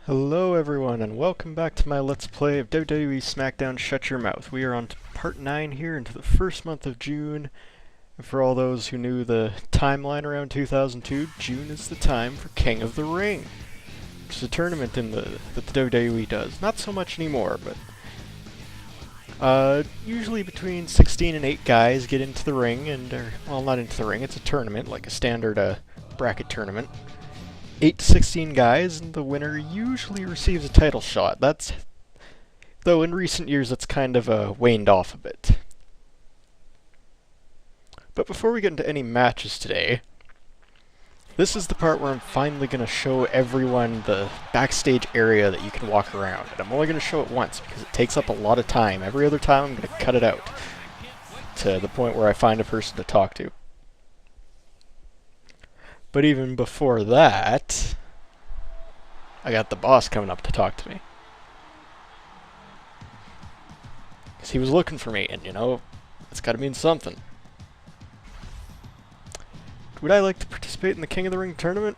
Hello everyone and welcome back to my Let's Play of WWE Smackdown Shut Your Mouth. We are on to part 9 here into the first month of June. And for all those who knew the timeline around 2002, June is the time for King of the Ring. Which is a tournament that the WWE does. Not so much anymore, but usually between 16 and 8 guys get into the ring, well, not into the ring, it's a tournament, like a standard bracket tournament. 8 to 16 guys, and the winner usually receives a title shot. Though in recent years that's kind of waned off a bit. But before we get into any matches today, this is the part where I'm finally going to show everyone the backstage area that you can walk around. And I'm only going to show it once because it takes up a lot of time. Every other time I'm going to cut it out to the point where I find a person to talk to. But even before that, I got the boss coming up to talk to me. Because he was looking for me, and you know, it's gotta mean something. Would I like to participate in the King of the Ring tournament?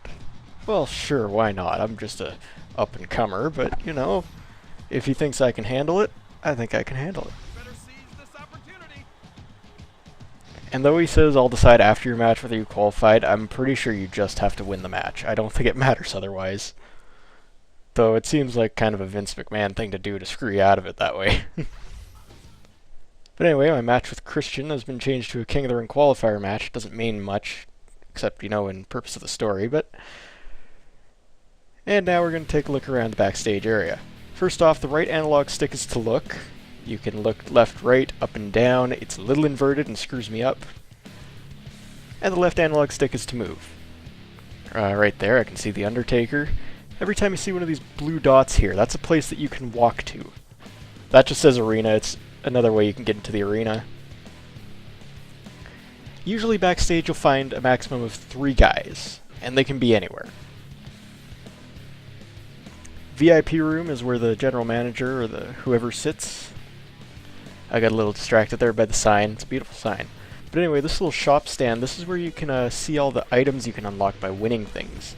Well, sure, why not? I'm just a up-and-comer, but, you know, if he thinks I can handle it, I think I can handle it. And though he says I'll decide after your match whether you qualified, I'm pretty sure you just have to win the match. I don't think it matters otherwise. Though it seems like kind of a Vince McMahon thing to do to screw you out of it that way. But anyway, my match with Christian has been changed to a King of the Ring qualifier match. It doesn't mean much, except, you know, in purpose of the story, but... And now we're going to take a look around the backstage area. First off, the right analog stick is to look. You can look left, right, up and down. It's a little inverted and screws me up. And the left analog stick is to move. Right there, I can see the Undertaker. Every time you see one of these blue dots here, that's a place that you can walk to. That just says arena. It's another way you can get into the arena. Usually backstage you'll find a maximum of 3 guys, and they can be anywhere. VIP room is where the general manager or whoever sits. I got a little distracted there by the sign. It's a beautiful sign. But anyway, this little shop stand, this is where you can see all the items you can unlock by winning things.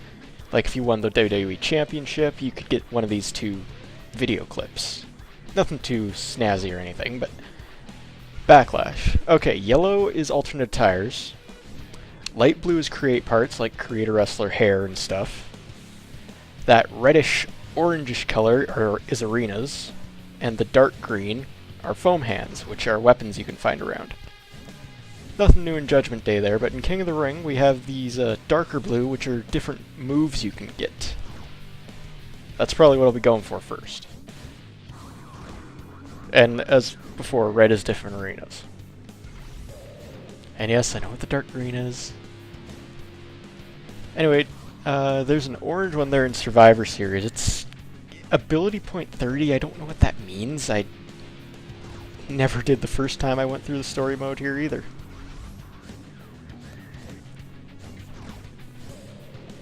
Like if you won the WWE Championship, you could get one of these 2 video clips. Nothing too snazzy or anything, but... Backlash. Okay, yellow is alternate tires. Light blue is create parts, like create a wrestler hair and stuff. That reddish, orangish color is arenas. And the dark green are foam hands, which are weapons you can find around. Nothing new in Judgment Day there, but in King of the Ring we have these darker blue, which are different moves you can get. That's probably what I'll be going for first. And as before, red is different arenas. And yes, I know what the dark green is. Anyway, there's an orange one there in Survivor Series. It's ability point 30, I don't know what that means. I never did the first time I went through the story mode here either.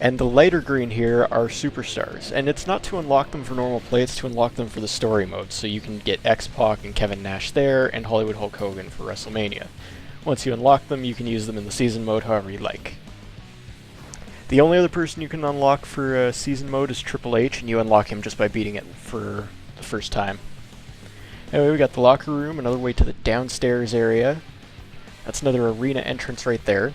And the lighter green here are superstars, and it's not to unlock them for normal play, it's to unlock them for the story mode, so you can get X-Pac and Kevin Nash there, and Hollywood Hulk Hogan for WrestleMania. Once you unlock them, you can use them in the season mode however you like. The only other person you can unlock for season mode is Triple H, and you unlock him just by beating it for the first time. Anyway, we got the locker room, another way to the downstairs area. That's another arena entrance right there.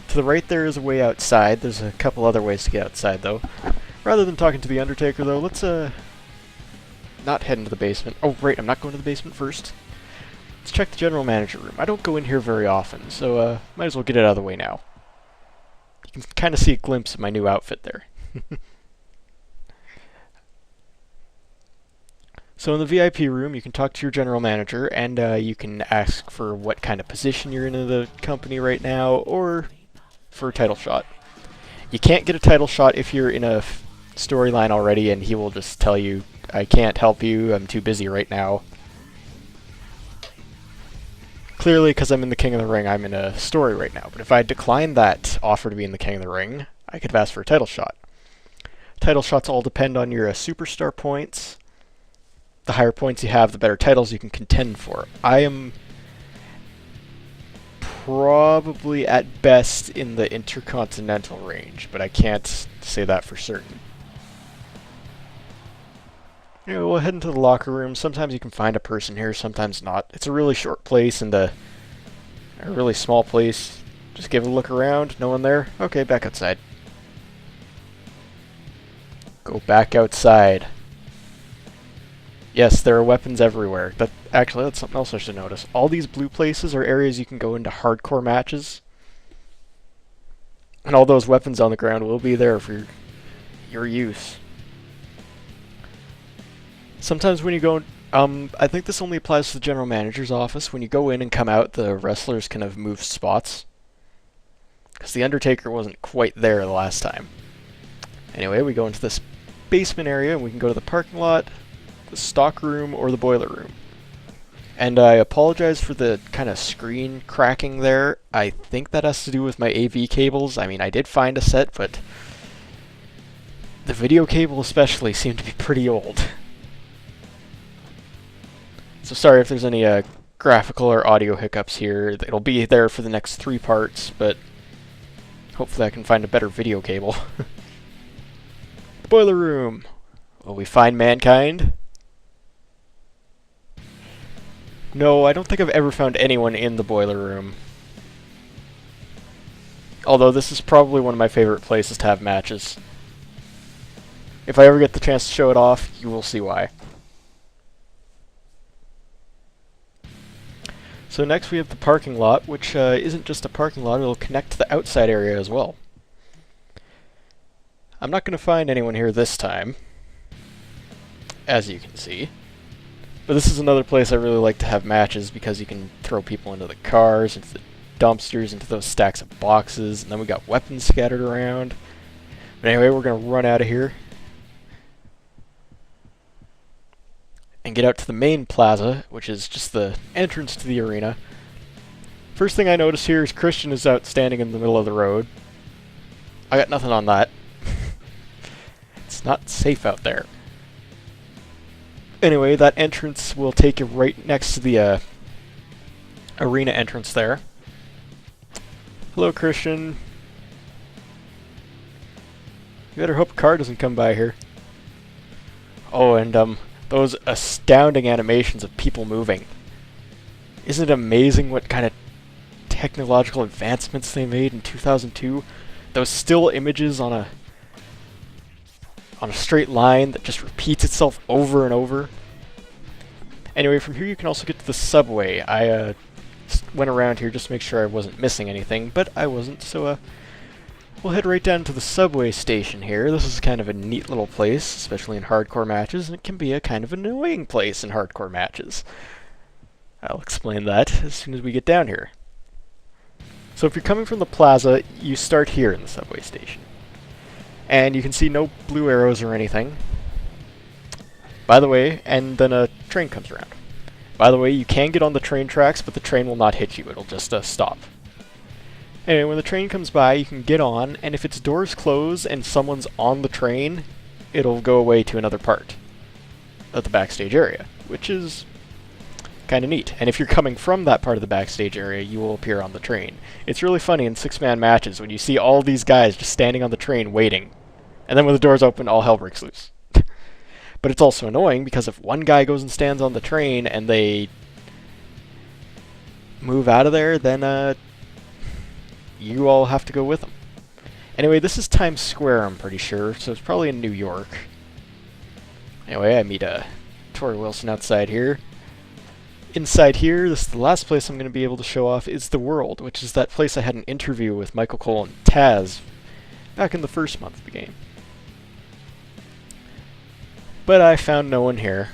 To the right there is a way outside. There's a couple other ways to get outside, though. Rather than talking to the Undertaker, though, let's not head into the basement. Oh, right, I'm not going to the basement first. Let's check the general manager room. I don't go in here very often, so might as well get it out of the way now. You can kind of see a glimpse of my new outfit there. So in the VIP room, you can talk to your general manager, and you can ask for what kind of position you're in the company right now, or for a title shot. You can't get a title shot if you're in a storyline already, and he will just tell you, I can't help you, I'm too busy right now. Clearly, because I'm in the King of the Ring, I'm in a story right now, but if I declined that offer to be in the King of the Ring, I could have asked for a title shot. Title shots all depend on your superstar points. The higher points you have, the better titles you can contend for. I am probably at best in the Intercontinental range, but I can't say that for certain. We'll head into the locker room. Sometimes you can find a person here, sometimes not. It's a really short place and a really small place. Just give it a look around. No one there? Okay, back outside. Go back outside. Yes, there are weapons everywhere. Actually, that's something else I should notice. All these blue places are areas you can go into hardcore matches. And all those weapons on the ground will be there for your use. Sometimes when you go... I think this only applies to the general manager's office. When you go in and come out, the wrestlers kind of move spots. Because the Undertaker wasn't quite there the last time. Anyway, we go into this basement area, and we can go to the parking lot, the stock room, or the boiler room. And I apologize for the kind of screen cracking there. I think that has to do with my AV cables. I mean, I did find a set, but the video cable especially seemed to be pretty old. So sorry if there's any graphical or audio hiccups here. It'll be there for the next 3 parts, but hopefully I can find a better video cable. Boiler room. Will we find Mankind? No, I don't think I've ever found anyone in the boiler room. Although this is probably one of my favorite places to have matches. If I ever get the chance to show it off, you will see why. So next we have the parking lot, which isn't just a parking lot, it'll connect to the outside area as well. I'm not going to find anyone here this time, as you can see. But this is another place I really like to have matches because you can throw people into the cars, into the dumpsters, into those stacks of boxes, and then we got weapons scattered around. But anyway, we're going to run out of here and get out to the main plaza, which is just the entrance to the arena. First thing I notice here is Christian is out standing in the middle of the road. I got nothing on that. It's not safe out there. Anyway, that entrance will take you right next to the arena entrance there. Hello, Christian. You better hope a car doesn't come by here. Oh, and those astounding animations of people moving. Isn't it amazing what kind of technological advancements they made in 2002? Those still images on a straight line that just repeats itself over and over. Anyway, from here you can also get to the subway. I went around here just to make sure I wasn't missing anything, but I wasn't, so we'll head right down to the subway station here. This is kind of a neat little place, especially in hardcore matches, and it can be a kind of annoying place in hardcore matches. I'll explain that as soon as we get down here. So if you're coming from the plaza, you start here in the subway station. And you can see no blue arrows or anything. By the way, and then a train comes around. By the way, you can get on the train tracks, but the train will not hit you. It'll just stop. Anyway, when the train comes by, you can get on, and if its doors close and someone's on the train, it'll go away to another part of the backstage area, which is kind of neat. And if you're coming from that part of the backstage area, you will appear on the train. It's really funny in 6-man matches when you see all these guys just standing on the train waiting, and then when the doors open, all hell breaks loose. But it's also annoying because if one guy goes and stands on the train and they move out of there, then you all have to go with them. Anyway, this is Times Square, I'm pretty sure, so it's probably in New York. Anyway, I meet Tori Wilson outside here. Inside here, this is the last place I'm going to be able to show off, is The World, which is that place I had an interview with Michael Cole and Taz back in the first month of the game. But I found no one here.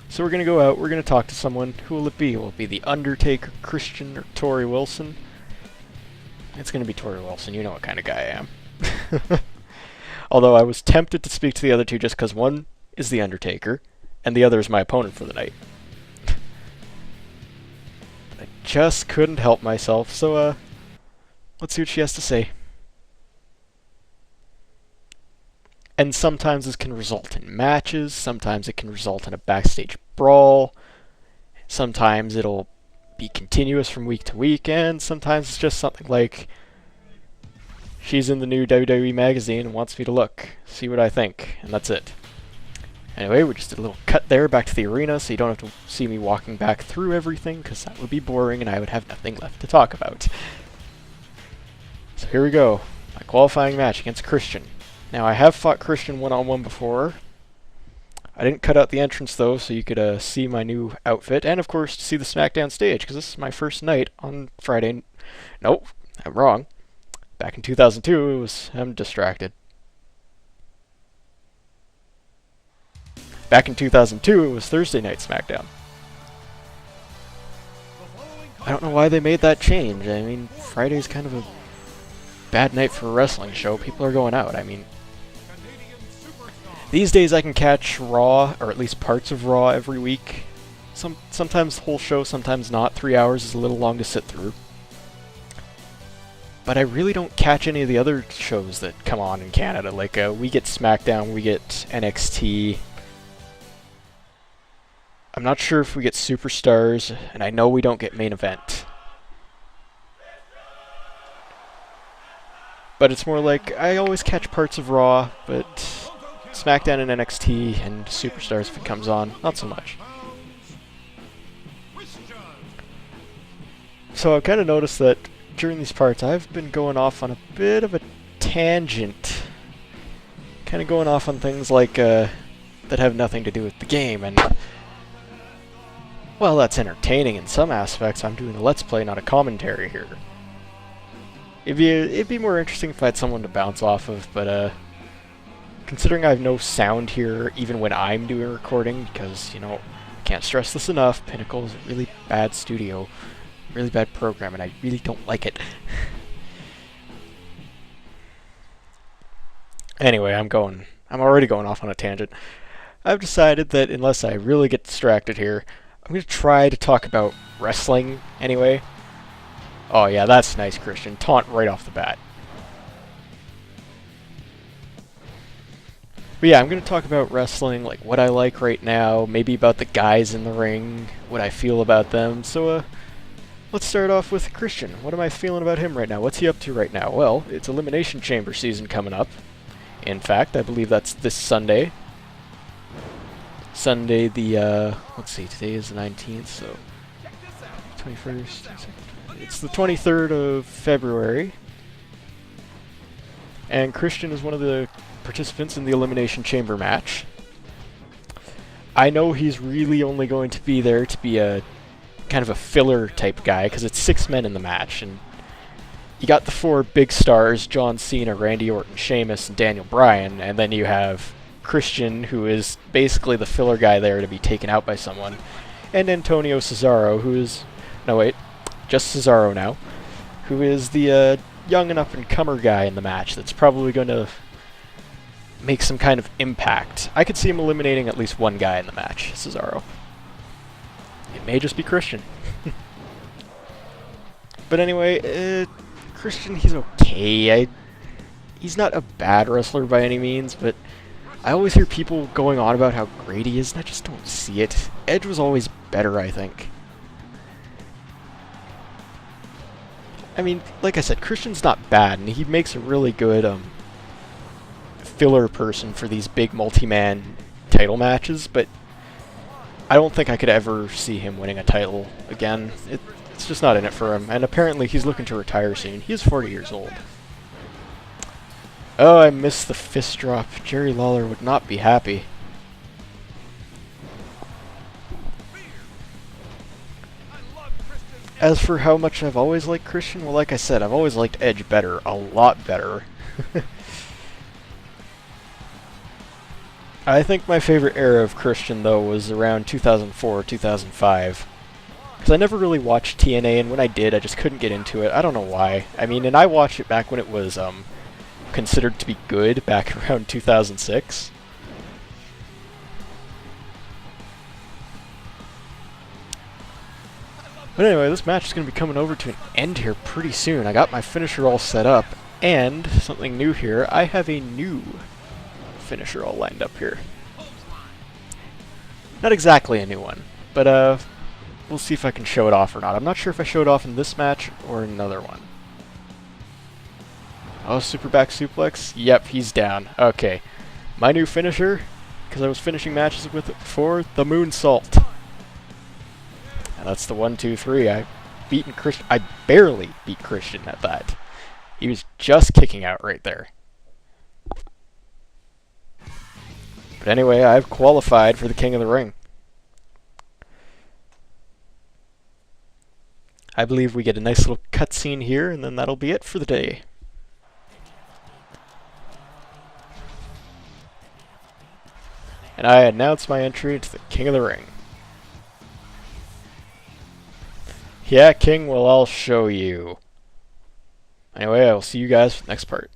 So we're going to go out, we're going to talk to someone. Who will it be? Will it be The Undertaker, Christian, or Tori Wilson? It's going to be Tori Wilson, you know what kind of guy I am. Although I was tempted to speak to the other two just because one is The Undertaker, and the other is my opponent for the night. I just couldn't help myself, so let's see what she has to say. And sometimes this can result in matches, sometimes it can result in a backstage brawl, sometimes it'll be continuous from week to week, and sometimes it's just something like, she's in the new WWE magazine and wants me to look, see what I think, and that's it. Anyway, we just did a little cut there back to the arena, so you don't have to see me walking back through everything, because that would be boring and I would have nothing left to talk about. So here we go. My qualifying match against Christian. Now, I have fought Christian one-on-one before. I didn't cut out the entrance, though, so you could see my new outfit, and of course, to see the Smackdown stage, because this is my first night on Friday. Nope, I'm wrong. Back in 2002, I'm distracted. Back in 2002, it was Thursday Night Smackdown. I don't know why they made that change. I mean, Friday's kind of a bad night for a wrestling show. People are going out. I mean, these days I can catch Raw, or at least parts of Raw, every week. Sometimes the whole show, sometimes not. 3 hours is a little long to sit through. But I really don't catch any of the other shows that come on in Canada. Like, we get Smackdown, we get NXT. I'm not sure if we get Superstars, and I know we don't get Main Event. But it's more like, I always catch parts of Raw, but Smackdown and NXT and Superstars, if it comes on, not so much. So I've kind of noticed that during these parts, I've been going off on a bit of a tangent. Kind of going off on things like, that have nothing to do with the game, and well, that's entertaining in some aspects. I'm doing a Let's Play, not a commentary here. It'd be more interesting if I had someone to bounce off of, but considering I have no sound here, even when I'm doing a recording, because, you know, I can't stress this enough, Pinnacle is a really bad studio, really bad program, and I really don't like it. Anyway, I'm already going off on a tangent. I've decided that unless I really get distracted here, I'm going to try to talk about wrestling anyway. Oh yeah, that's nice, Christian. Taunt right off the bat. But yeah, I'm going to talk about wrestling, like what I like right now, maybe about the guys in the ring, what I feel about them. So let's start off with Christian. What am I feeling about him right now? What's he up to right now? Well, it's Elimination Chamber season coming up. In fact, I believe that's this Sunday. Sunday the, let's see, today is the 19th, so 21st, it's the 23rd of February, and Christian is one of the participants in the Elimination Chamber match. I know he's really only going to be there to be a kind of a filler type guy, because it's 6 men in the match, and you got the 4 big stars, John Cena, Randy Orton, Sheamus, and Daniel Bryan, and then you have Christian, who is basically the filler guy there to be taken out by someone, and Antonio Cesaro, who is, no wait, just Cesaro now, who is the young and up-and-comer guy in the match that's probably going to make some kind of impact. I could see him eliminating at least one guy in the match, Cesaro. It may just be Christian. But anyway, Christian, he's okay. He's not a bad wrestler by any means, but I always hear people going on about how great he is, and I just don't see it. Edge was always better, I think. I mean, like I said, Christian's not bad, and he makes a really good filler person for these big multi-man title matches, but I don't think I could ever see him winning a title again. It's just not in it for him, and apparently he's looking to retire soon. He is 40 years old. Oh, I missed the fist drop. Jerry Lawler would not be happy. As for how much I've always liked Christian, well, like I said, I've always liked Edge better. A lot better. I think my favorite era of Christian, though, was around 2004, 2005. Because I never really watched TNA, and when I did, I just couldn't get into it. I don't know why. I mean, and I watched it back when it was, considered to be good back around 2006. But anyway, this match is going to be coming over to an end here pretty soon. I got my finisher all set up, and something new here, I have a new finisher all lined up here. Not exactly a new one, but we'll see if I can show it off or not. I'm not sure if I show it off in this match or another one. Oh, super back suplex? Yep, he's down. Okay. My new finisher, because I was finishing matches with it for the moonsault. And that's the 1, 2, 3. I barely beat Christian at that. He was just kicking out right there. But anyway, I've qualified for the King of the Ring. I believe we get a nice little cutscene here, and then that'll be it for the day. And I announce my entry into the King of the Ring. Yeah, King, well, I'll show you. Anyway, I will see you guys for the next part.